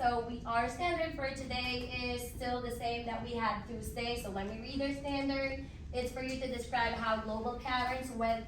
So our standard for today is still the same that we had Tuesday. So let me read our standard. It's for you to describe how global patterns with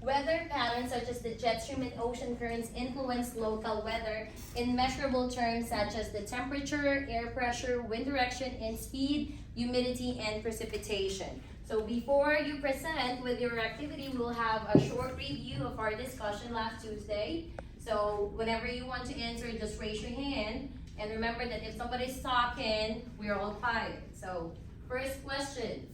weather patterns such as the jet stream and ocean currents influence local weather in measurable terms such as the temperature, air pressure, wind direction, and speed, humidity, and precipitation. So before you present with your activity, we'll have a short review of our discussion last Tuesday. So whenever you want to answer, just raise your hand. And remember that if somebody's talking, we're all quiet. So first question,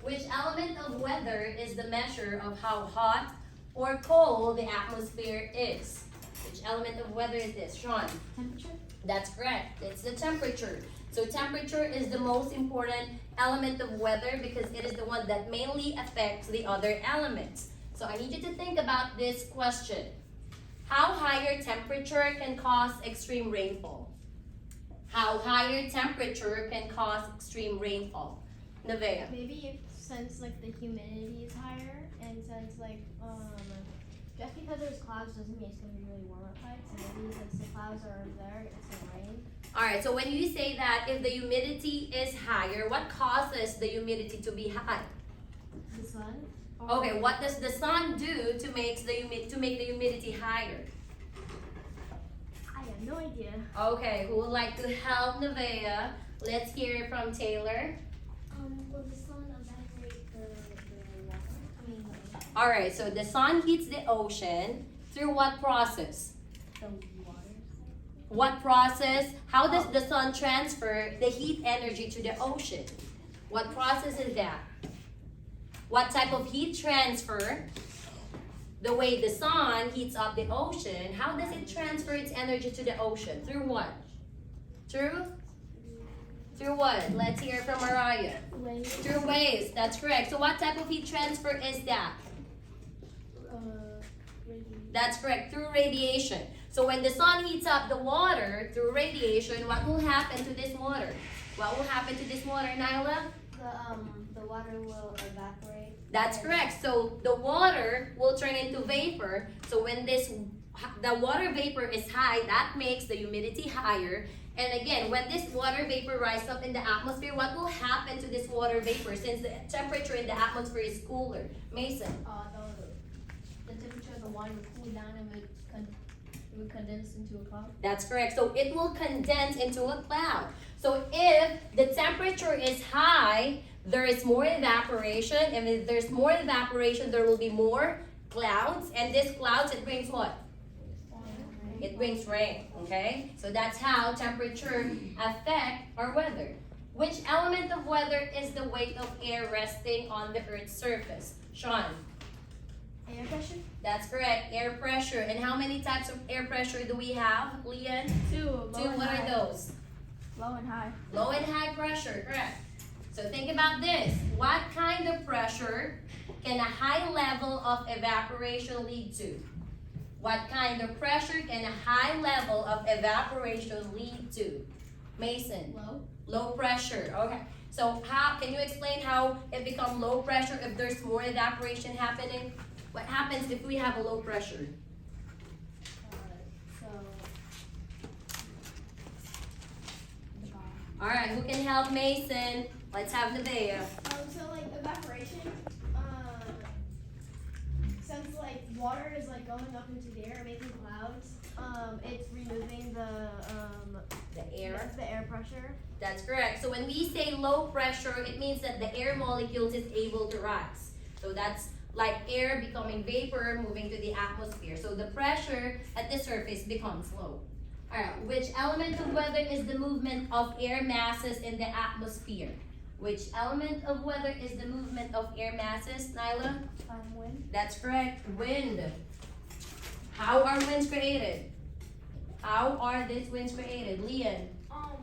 which element of weather is the measure of how hot or cold the atmosphere is? Which element of weather is this? Sean? Temperature? That's correct. It's the temperature. So temperature is the most important element of weather because it is the one that mainly affects the other elements. So I need you to think about this question. How higher temperature can cause extreme rainfall? How higher temperature can cause extreme rainfall? Nevaeh. Maybe since like the humidity is higher, and since just because there's clouds doesn't mean it's gonna be really warm outside. So maybe since the clouds are there, it's gonna rain. Alright, so when you say that if the humidity is higher, what causes the humidity to be high? The sun. Okay, what does the sun do to make the humidity higher? I have no idea. Okay, who would like to help Nevaeh? Let's hear it from Taylor. Will the sun evaporate the water? I mean, Alright, so the sun heats the ocean through what process? the water. What process? How does the sun transfer the heat energy to the ocean? What process is that? What type of heat transfer? The way the sun heats up the ocean, how does it transfer its energy to the ocean? Through what? Through what? Let's hear from Mariah. Waves. Through waves, that's correct. So what type of heat transfer is that? Radiation. That's correct, through radiation. So when the sun heats up the water through radiation, what will happen to this water? What will happen to this water, Nyla? The water will evaporate. That's correct. So the water will turn into vapor. So when the water vapor is high, that makes the humidity higher. And again, when this water vapor rises up in the atmosphere, what will happen to this water vapor since the temperature in the atmosphere is cooler? Mason? The temperature of the water would cool down and would condense into a cloud. That's correct. So it will condense into a cloud. So if the temperature is high, there is more evaporation. And if there's more evaporation, there will be more clouds. And this clouds, it brings what? It brings rain, okay? So that's how temperature affect our weather. Which element of weather is the weight of air resting on the Earth's surface? Sean? Air pressure? That's correct, air pressure. And how many types of air pressure do we have, Leon? Two. What are those? Low and high. Low and high pressure, correct. So think about this. What kind of pressure can a high level of evaporation lead to? What kind of pressure can a high level of evaporation lead to? Mason? Low. Low pressure, okay. So how can you explain how it becomes low pressure if there's more evaporation happening? What happens if we have a low pressure? All right, who can help Mason? Let's have Nevaeh. So like evaporation, since like water is like going up into the air, making clouds, it's removing The air. the air pressure. That's correct. So when we say low pressure, it means that the air molecules is able to rise. So that's like air becoming vapor moving to the atmosphere. So the pressure at the surface becomes low. All right, which element of weather is the movement of air masses in the atmosphere? Which element of weather is the movement of air masses, Nyla? Wind. That's correct, wind. How are winds created? How are these winds created? Leon?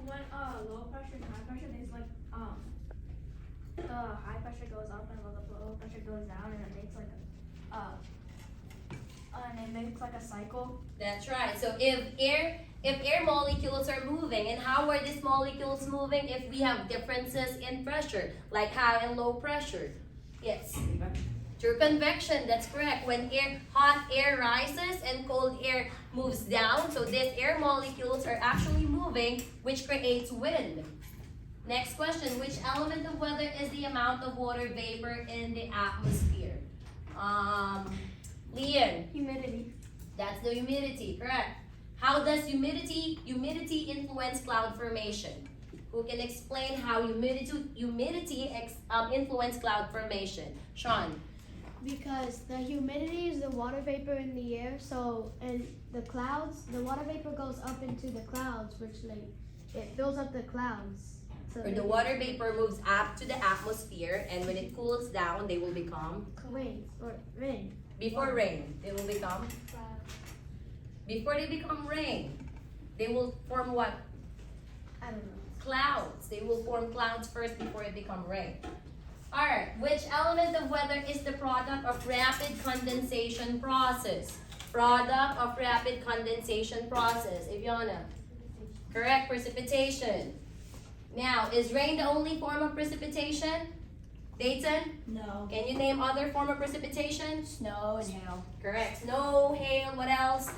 When low pressure and high pressure, there's like the high pressure goes up and the low pressure goes down, and it makes like a cycle. That's right. So if air molecules are moving, and how are these molecules moving if we have differences in pressure, like high and low pressure? Yes. Through convection, that's correct. When hot air rises and cold air moves down, so these air molecules are actually moving, which creates wind. Next question, which element of weather is the amount of water vapor in the atmosphere? Leon, Humidity. that's the humidity, correct. How does humidity influence cloud formation? Who can explain how humidity influence cloud formation? Sean. Because the humidity is the water vapor in the air, so and the clouds, the water vapor goes up into the clouds, which it fills up the clouds. So Or the water vapor moves up to the atmosphere, and when it cools down, they will become rain or rain. before rain. They will become before they become rain. They will form what? I don't know. Clouds. They will form clouds first before it become rain. Alright, which element of weather is the product of rapid condensation process? Product of rapid condensation process. Ivyana. Correct, precipitation. Now, is rain the only form of precipitation? Dayton? No. Can you name other form of precipitation? Snow and hail. Correct. Snow, hail, what else?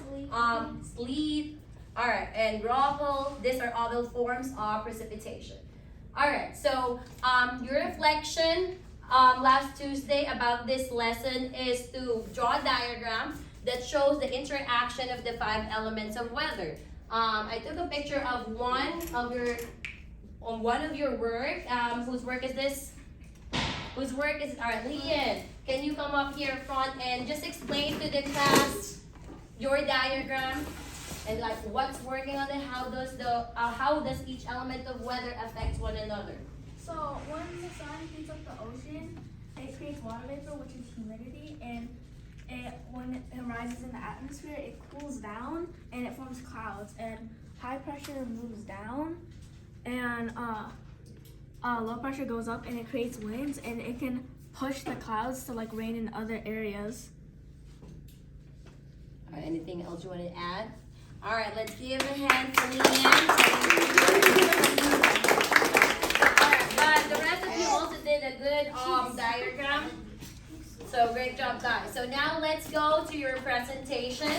Sleet. Alright, and gravel. These are other forms of precipitation. Alright, so your reflection last Tuesday about this lesson is to draw a diagram that shows the interaction of the 5 elements of weather. I took a picture of one of your work. Whose work is this? Whose work is, alright, Leon, can you come up here front and just explain to the class your diagram and like what's working on it, how does each element of weather affect one another? So when the sun heats up the ocean, it creates water vapor, which is humidity, and when it rises in the atmosphere, it cools down and it forms clouds. And high pressure moves down, and low pressure goes up, and it creates winds, and it can push the clouds to like rain in other areas. Alright, anything else you want to add? Alright, let's give a hand to Leanne. Alright, but the rest of you also did a good diagram. So great job, guys. So now let's go to your presentation.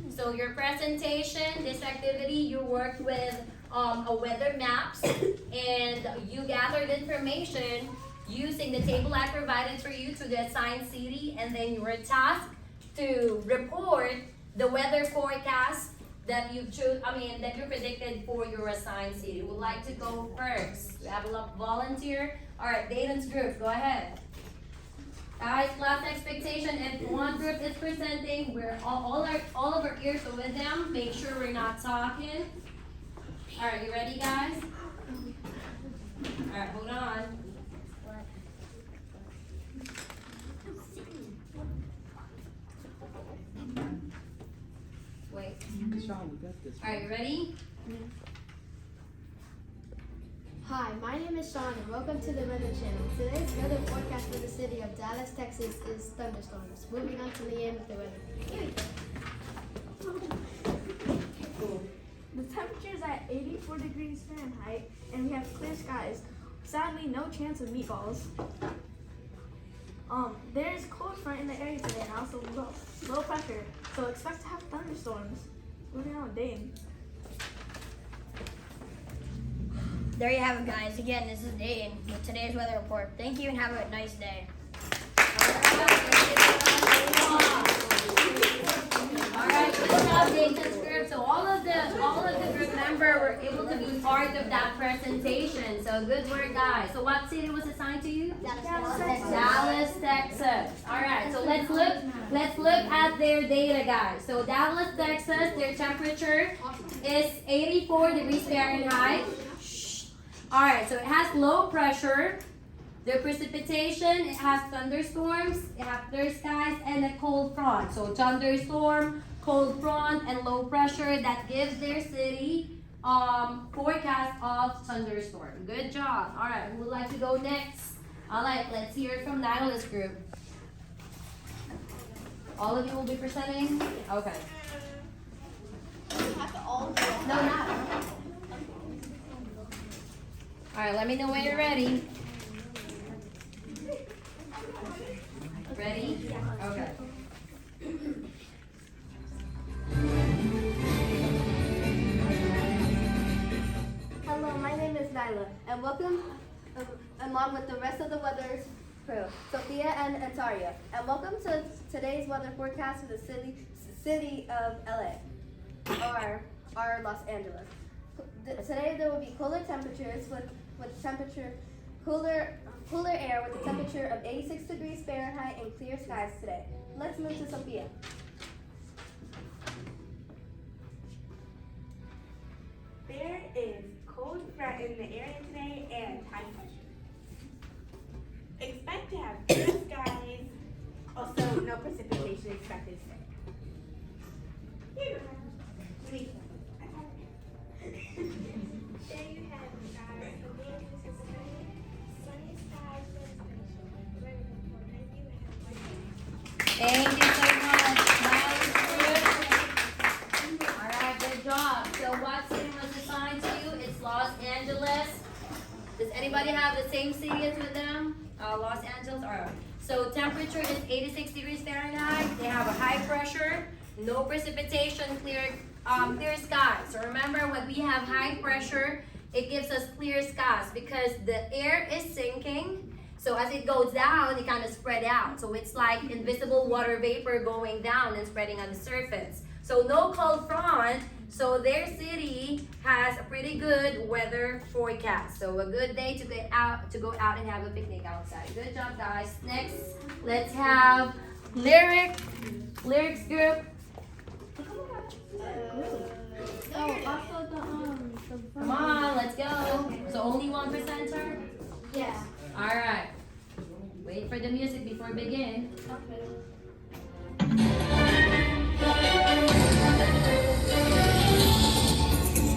So your presentation, this activity, you worked with a weather maps, and you gathered information using the table I provided for you to the assigned city, and then you were tasked to report the weather forecast that you predicted for your assigned city. Would like to go first? We have a volunteer. All right, Dayton's group, go ahead. Guys, class expectation. If one group is presenting, we're all of our ears are with them. Make sure we're not talking. All right, you ready, guys? All right, hold on. Wait. All right, you ready? Hi, my name is Sean and welcome to the Weather Channel. Today's weather forecast for the city of Dallas, Texas is thunderstorms. Moving on to Leanne with the weather. The temperature is at 84 degrees Fahrenheit, and we have clear skies. Sadly, no chance of meatballs. There is cold front in the area today, and also low pressure, so expect to have thunderstorms. Moving on, Dane. There you have it, guys. Again, this is Dayton with today's weather report. Thank you and have a nice day. Alright, good job, Dayton's group. So all of the group members were able to be part of that presentation. So good work, guys. So what city was assigned to you? Dallas, Texas. Alright, so let's look at their data, guys. So Dallas, Texas, their temperature is 84 degrees Fahrenheit. Alright, so it has low pressure. The precipitation, it has thunderstorms, it has clear skies, and a cold front. So thunderstorm, cold front, and low pressure, that gives their city forecast of thunderstorm. Good job. All right, who would like to go next? All right, let's hear it from the analyst group. All of you will be presenting? Okay. No, not. All right, let me know when you're ready. Ready? Okay. Hello, my name is Nyla, and welcome along with the rest of the weather crew, Sophia and Antaria, and welcome to today's weather forecast for the city of LA, or Los Angeles. Today there will be cooler temperatures with temperature cooler air with a temperature of 86 degrees Fahrenheit and clear skies today. Let's move to Sophia. There is cold front in the area today and high pressure. Expect to have clear skies, also no precipitation expected today. Here you go. There you have it, guys. Again, this is sunny skies, very important. Thank you so much. That was good. All right, good job. So what city was assigned to you? It's Los Angeles. Does anybody have the same city as with them? Los Angeles. All right. So temperature is 86 degrees Fahrenheit. They have a high pressure, no precipitation, clear skies. So remember, when we have high pressure, it gives us clear skies because the air is sinking. So as it goes down, it kind of spread out. So it's like invisible water vapor going down and spreading on the surface. So no cold front. So their city has a pretty good weather forecast. So a good day to go out and have a picnic outside. Good job, guys. Next, let's have lyrics group. Come on, let's go. So only one presenter? Yeah. All right. Wait for the music before begin.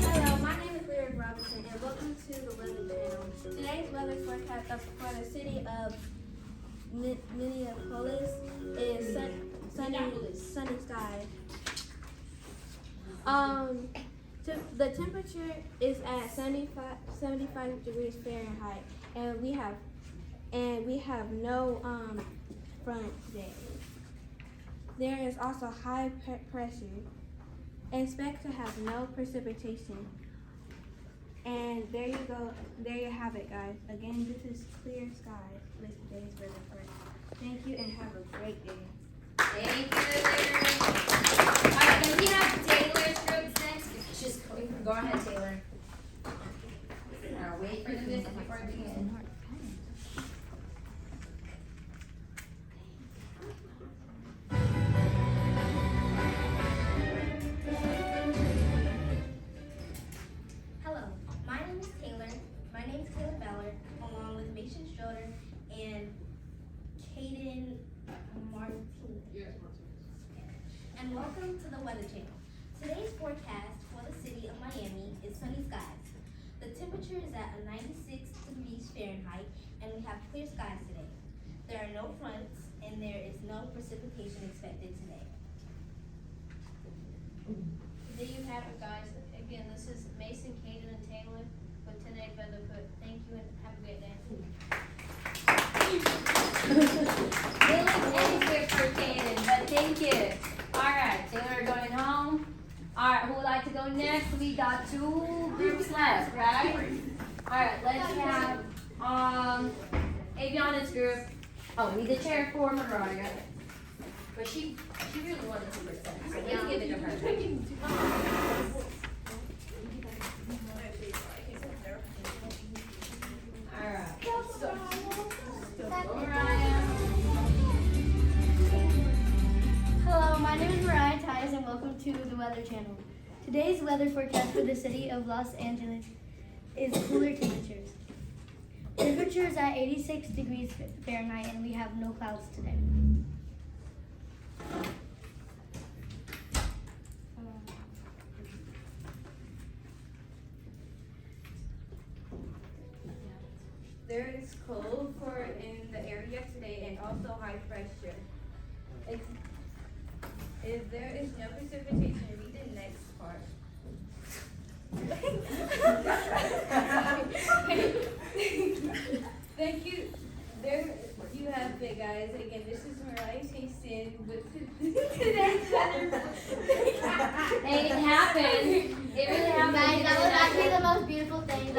Hello, my name is Lyric Robinson, and welcome to the Weather Channel. Today's weather forecast for the city of Minneapolis is sunny skies. The temperature is at 75 degrees Fahrenheit, and we have no front today. There is also high pressure. Expect to have no precipitation. And there you go. There you have it, guys. Again, this is clear skies with today's weather forecast. Thank you and have a great day. Thank you, Lyric. All right, then we have Taylor's group next. Just go ahead, Taylor. Now wait for the music before I begin. Hello, my name is Taylor. My name is Taylor Ballard, along with Mason Schroeder and Caden Martinez. And welcome to the Weather Channel. Today's forecast for the city of Miami is sunny skies. The temperature is at 96 degrees Fahrenheit, and we have clear skies today. There are no fronts, and there is no precipitation expected today. There you have it, guys. Again, this is Mason, Caden, and Taylor with today's weather. Thank you and have a great day. Really anything for Caden, but thank you. All right, Taylor going home. All right, who would like to go next? We got 2 groups left, right? All right, let's have Aviana's group. Oh, we need the chair for Mariah. But she really wanted to present, so let's give it to her. All right. So, Mariah. Hello, my name is Mariah Tyus and welcome to the Weather Channel. Today's weather forecast for the city of Los Angeles is cooler temperatures. Temperature is at 86 degrees Fahrenheit and we have no clouds today. There is cold for in the area today and also high pressure. If there is no precipitation, read the next part. Thank you. There you have it, guys. Again, this is Mariah Taston thing